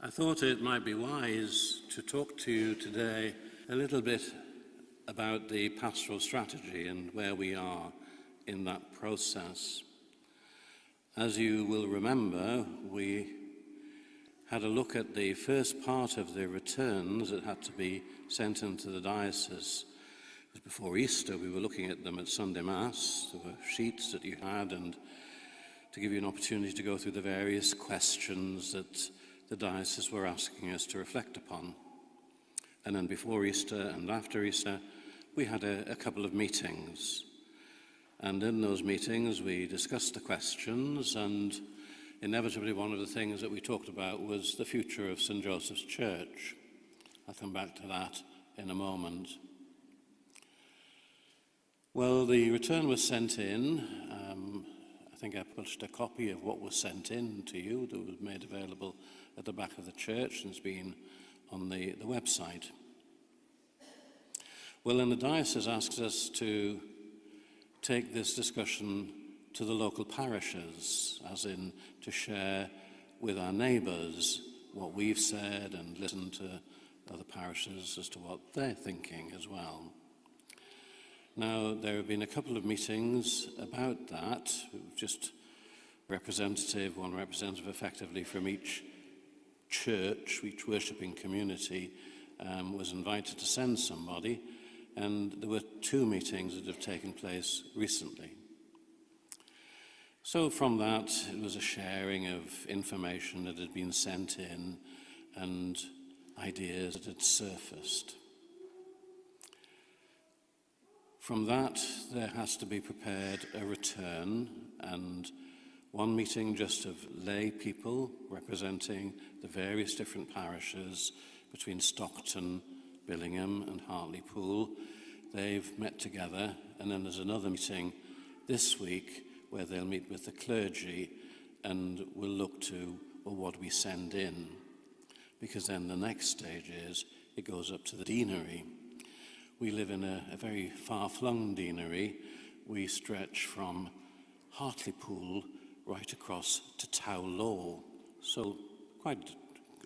I thought it might be wise to talk to you today a little bit about the pastoral strategy and where we are in that process. As you will remember, we had a look at the first part of the returns that had to be sent into the diocese. Before Easter, we were looking at them at Sunday Mass. There were sheets that you had, and to give you an opportunity to go through the various questions that the diocese were asking us to reflect upon. And then before Easter and after Easter, we had a couple of meetings. And in those meetings, we discussed the questions, and inevitably one of the things that we talked about was the future of St. Joseph's Church. I'll come back to that in a moment. Well, the return was sent in. I think I published a copy of what was sent in to you that was made available at the back of the church and has been on the website. Well, and the diocese asks us to take this discussion to the local parishes, as in to share with our neighbours what we've said and listen to other parishes as to what they're thinking as well. Now, there have been a couple of meetings about that, just one representative effectively from each church, each worshipping community was invited to send somebody, and there were 2 meetings that have taken place recently. So from that, it was a sharing of information that had been sent in and ideas that had surfaced. From that, there has to be prepared a return, and one meeting just of lay people representing the various different parishes between Stockton, Billingham and Hartlepool. They've met together, and then there's another meeting this week where they'll meet with the clergy and we'll look to, well, what do we send in? Because then the next stage is it goes up to the deanery. We live in a very far-flung deanery. We stretch from Hartlepool right across to Tow Law. So quite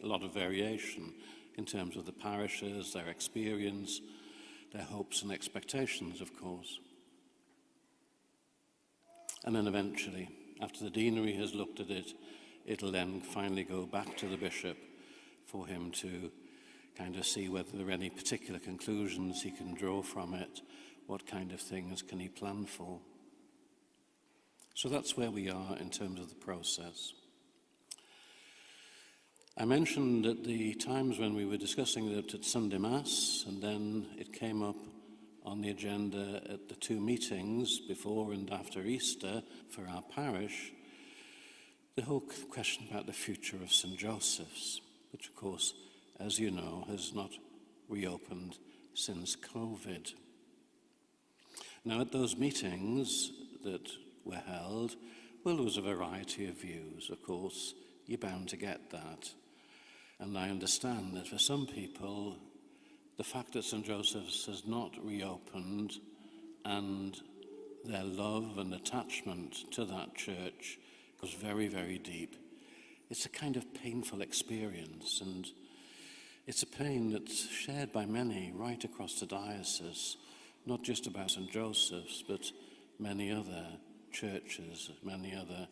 a lot of variation in terms of the parishes, their experience, their hopes and expectations, of course. And then eventually, after the deanery has looked at it, it'll then finally go back to the bishop for him to kind of see whether there are any particular conclusions he can draw from it, what kind of things can he plan for. So that's where we are in terms of the process. I mentioned at the times when we were discussing it at Sunday Mass, and then it came up on the agenda at the 2 meetings before and after Easter for our parish, the whole question about the future of St. Joseph's, which of course, as you know, has not reopened since COVID. Now, at those meetings that were held, well, there was a variety of views. Of course, you're bound to get that. And I understand that for some people, the fact that St. Joseph's has not reopened and their love and attachment to that church goes very, very deep. It's a kind of painful experience, and it's a pain that's shared by many right across the diocese, not just about St. Joseph's, but many other churches, many other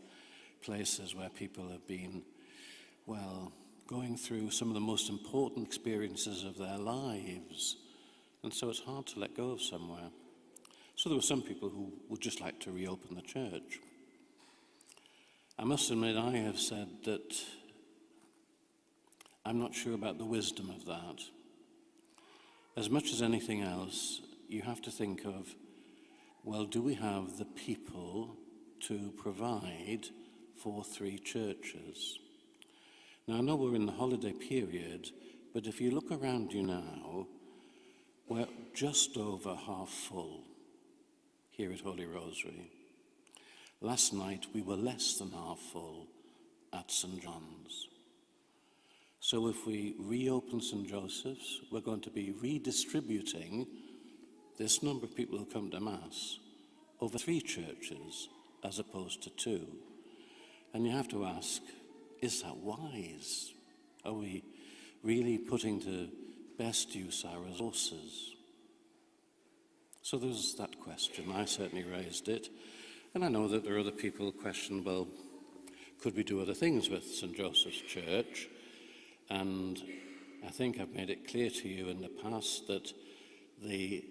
places where people have been, well, going through some of the most important experiences of their lives. And so it's hard to let go of somewhere. So there were some people who would just like to reopen the church. I must admit, I have said that I'm not sure about the wisdom of that. As much as anything else, you have to think of, well, do we have the people to provide for 3 churches? Now, I know we're in the holiday period, but if you look around you now, we're just over half full here at Holy Rosary. Last night, we were less than half full at St. John's. So if we reopen St. Joseph's, we're going to be redistributing this number of people who come to Mass over 3 churches as opposed to 2. And you have to ask, is that wise? Are we really putting to best use our resources? So there's that question. I certainly raised it. And I know that there are other people who question, well, could we do other things with St. Joseph's Church? And I think I've made it clear to you in the past that the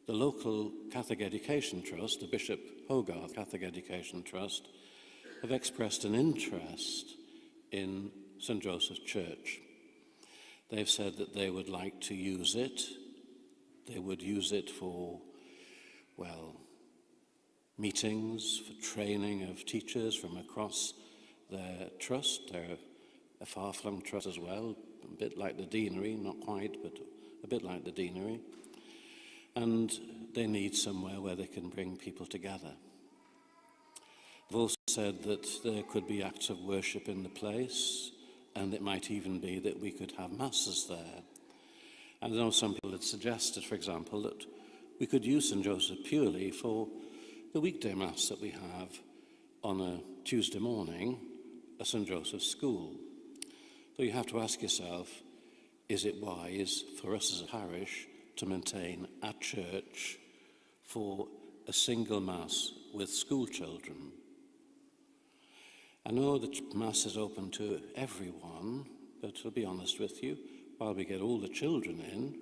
local Catholic Education Trust, the Bishop Hogarth Catholic Education Trust, have expressed an interest in St. Joseph's Church. They've said that they would like to use it. They would use it for, well, meetings, for training of teachers from across their trust. They're a far-flung trust as well, a bit like the deanery, not quite, but a bit like the deanery. And they need somewhere where they can bring people together. They've also said that there could be acts of worship in the place, and it might even be that we could have masses there. And I know some people had suggested, for example, that we could use St. Joseph purely for the weekday mass that we have on a Tuesday morning at St. Joseph's School. So you have to ask yourself, is it wise for us as a parish to maintain a church for a single mass with school children? I know that mass is open to everyone, but to be honest with you, while we get all the children in,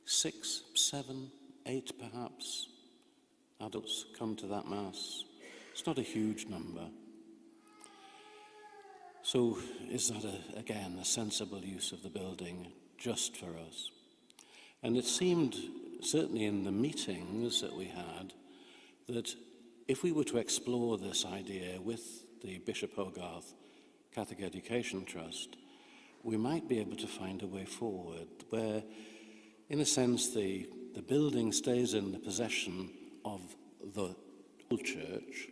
6, 7, 8 perhaps, adults come to that mass. It's not a huge number. So is that, again, a sensible use of the building just for us? And it seemed, certainly in the meetings that we had, that if we were to explore this idea with the Bishop Hogarth Catholic Education Trust, we might be able to find a way forward where, in a sense, the building stays in the possession of the whole church,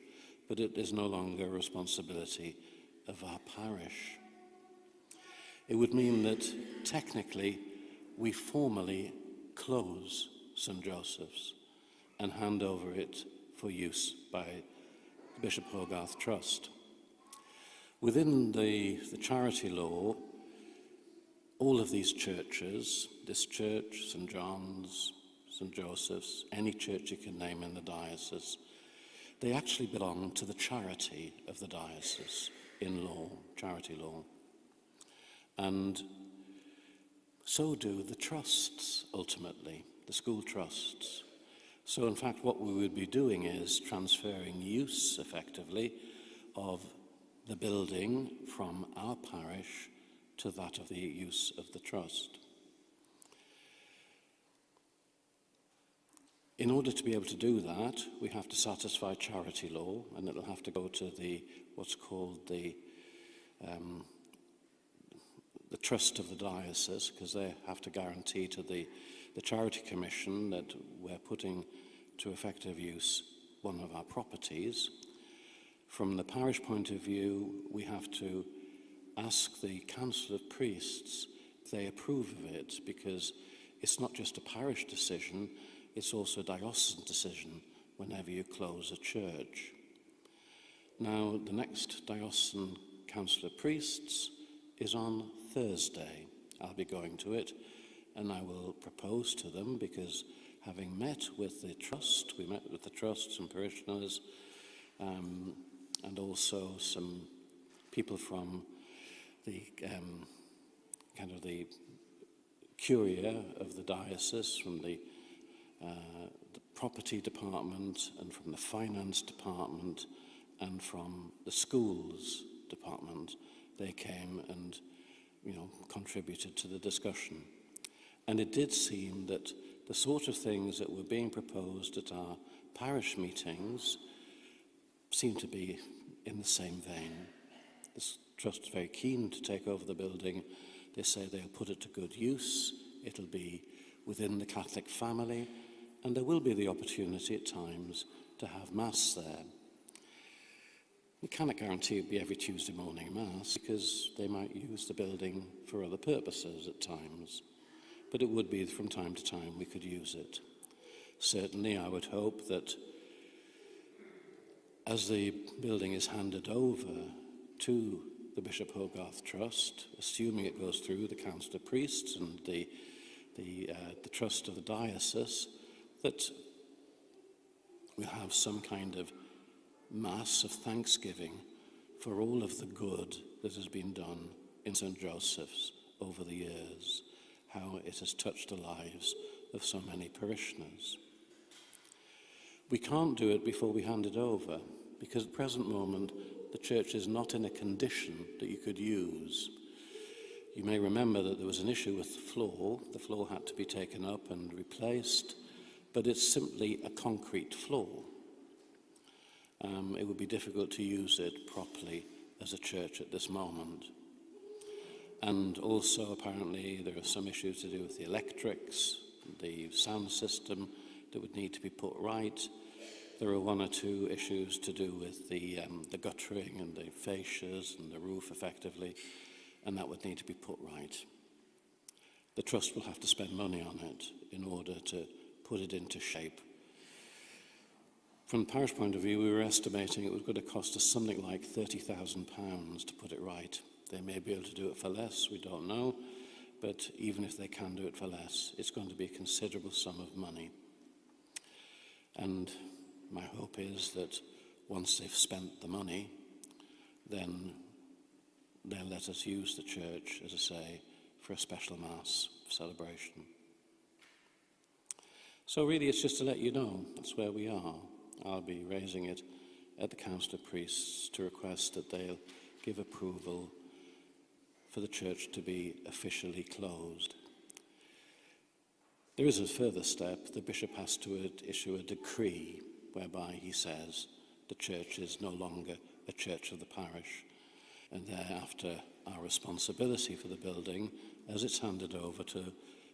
but it is no longer a responsibility of our parish. It would mean that technically we formally close St. Joseph's and hand over it for use by the Bishop Hogarth Trust. Within the charity law, all of these churches, this church, St. John's, St. Joseph's, any church you can name in the diocese, they actually belong to the charity of the diocese in law, charity law. And so do the trusts, ultimately, the school trusts. So in fact, what we would be doing is transferring use, effectively, of the building from our parish to that of the use of the trust. In order to be able to do that, we have to satisfy charity law, and it'll have to go to what's called the trust of the diocese, because they have to guarantee to the Charity Commission that we're putting to effective use one of our properties. From the parish point of view, we have to ask the Council of Priests if they approve of it, because it's not just a parish decision, it's also a diocesan decision whenever you close a church. Now, the next Diocesan Council of Priests is on Thursday. I'll be going to it, and I will propose to them, because having met with the trust, we met with the trusts and parishioners, and also some people from the the curia of the diocese, from the property department and from the finance department and from the schools department. They came and contributed to the discussion. And it did seem that the sort of things that were being proposed at our parish meetings seemed to be in the same vein. This trust is very keen to take over the building. They say they'll put it to good use. It'll be within the Catholic family, and there will be the opportunity at times to have Mass there. We cannot guarantee it'll be every Tuesday morning Mass, because they might use the building for other purposes at times. But it would be from time to time we could use it. Certainly, I would hope that as the building is handed over to the Bishop Hogarth Trust, assuming it goes through the Council of Priests and the trust of the diocese, that we'll have some kind of mass of thanksgiving for all of the good that has been done in St. Joseph's over the years, how it has touched the lives of so many parishioners. We can't do it before we hand it over, because at the present moment, the church is not in a condition that you could use. You may remember that there was an issue with the floor. The floor had to be taken up and replaced, but it's simply a concrete floor. It would be difficult to use it properly as a church at this moment. And also, apparently, there are some issues to do with the electrics, the sound system that would need to be put right. There are one or two issues to do with the guttering and the fascias and the roof, effectively, and that would need to be put right. The trust will have to spend money on it in order to put it into shape. From the parish point of view, we were estimating it was going to cost us something like £30,000 to put it right. They may be able to do it for less, we don't know, but even if they can do it for less, it's going to be a considerable sum of money. And my hope is that once they've spent the money, then they'll let us use the church, as I say, for a special Mass celebration. So really, it's just to let you know that's where we are. I'll be raising it at the Council of Priests to request that they'll give approval for the church to be officially closed. There is a further step. The bishop has to issue a decree whereby he says the church is no longer a church of the parish, and thereafter our responsibility for the building, as it's handed over to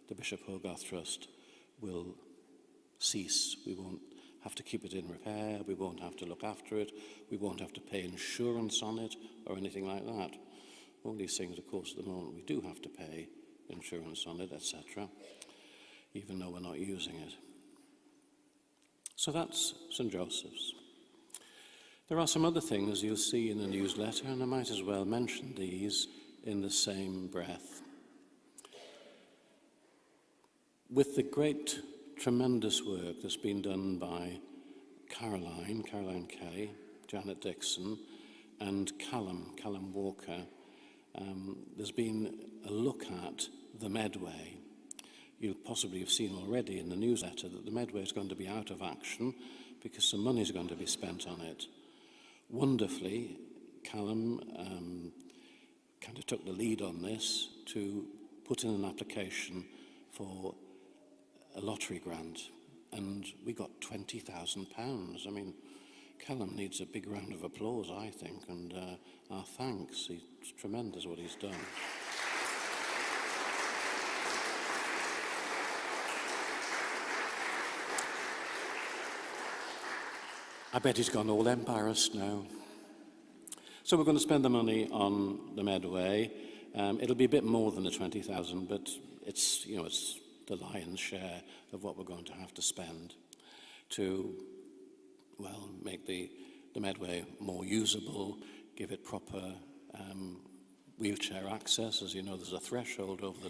the Bishop Hogarth Trust, will cease. We won't have to keep it in repair, we won't have to look after it, we won't have to pay insurance on it or anything like that. All these things, of course, at the moment we do have to pay insurance on it, etc., even though we're not using it. So that's St. Joseph's. There are some other things you'll see in the newsletter, and I might as well mention these in the same breath. With the great, tremendous work that's been done by Caroline Kelly, Janet Dixon, and Callum Walker, there's been a look at the Medway. You'll possibly have seen already in the newsletter that the Medway is going to be out of action because some money is going to be spent on it. Wonderfully, Callum kind of took the lead on this to put in an application for a lottery grant, and we got £20,000. I mean, Callum needs a big round of applause, I think, and our thanks. It's tremendous what he's done. I bet he's gone all embarrassed now. So we're going to spend the money on the Medway. It'll be a bit more than the 20,000, but it's the lion's share of what we're going to have to spend to, well, make the Medway more usable, give it proper wheelchair access. As you know, there's a threshold over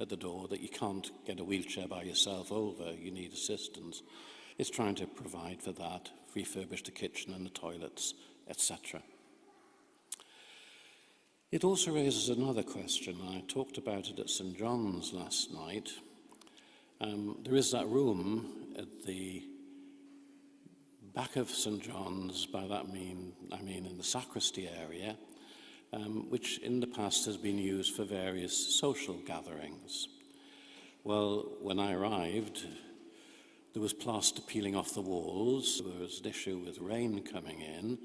at the door that you can't get a wheelchair by yourself over. You need assistance. It's trying to provide for that, refurbish the kitchen and the toilets, etc. It also raises another question. I talked about it at St. John's last night. There is that room at the back of St. John's, by that I mean in the sacristy area, which in the past has been used for various social gatherings. Well, when I arrived, there was plaster peeling off the walls, there was an issue with rain coming in,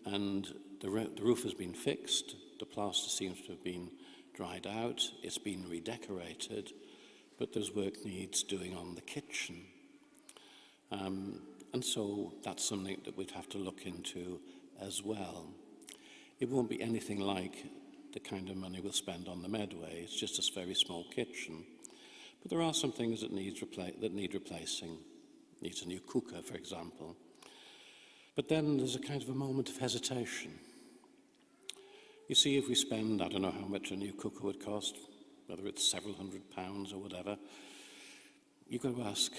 and the roof has been fixed, the plaster seems to have been dried out, it's been redecorated, but there's work needs doing on the kitchen. And so that's something that we'd have to look into as well. It won't be anything like the kind of money we'll spend on the Medway, it's just a very small kitchen. But there are some things that need replacing. Needs a new cooker, for example. But then there's a kind of a moment of hesitation. You see, if we spend, I don't know how much a new cooker would cost, whether it's several £100s or whatever, you've got to ask,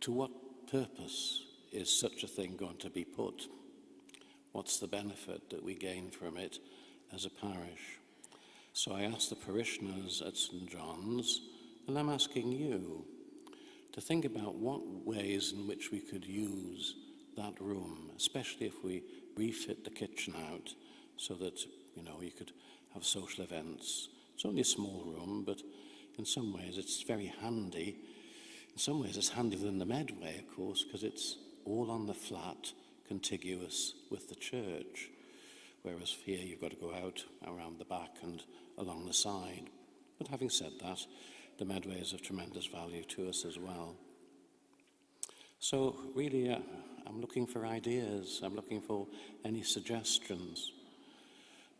to what purpose is such a thing going to be put? What's the benefit that we gain from it as a parish? So I asked the parishioners at St John's, and I'm asking you to think about what ways in which we could use that room, especially if we refit the kitchen out so that, you could have social events. It's only a small room, but in some ways it's very handy. In some ways it's handier than the Medway, of course, because it's all on the flat, contiguous with the church. Whereas here you've got to go out around the back and along the side. But having said that, the Medway is of tremendous value to us as well. So really, I'm looking for ideas. I'm looking for any suggestions.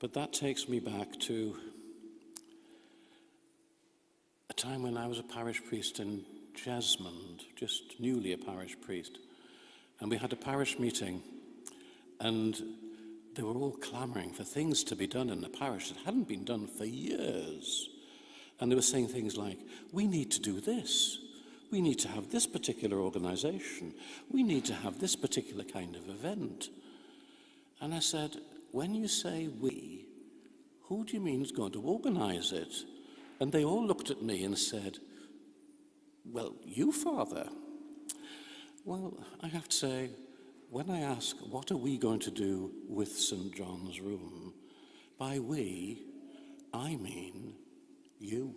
But that takes me back to a time when I was a parish priest in Jesmond, just newly a parish priest. And we had a parish meeting, and they were all clamouring for things to be done in the parish that hadn't been done for years. And they were saying things like, we need to do this. We need to have this particular organisation. We need to have this particular kind of event. And I said, when you say we, who do you mean is going to organise it? And they all looked at me and said, well, you, Father. Well, I have to say, when I ask, what are we going to do with St John's Room? By we, I mean you.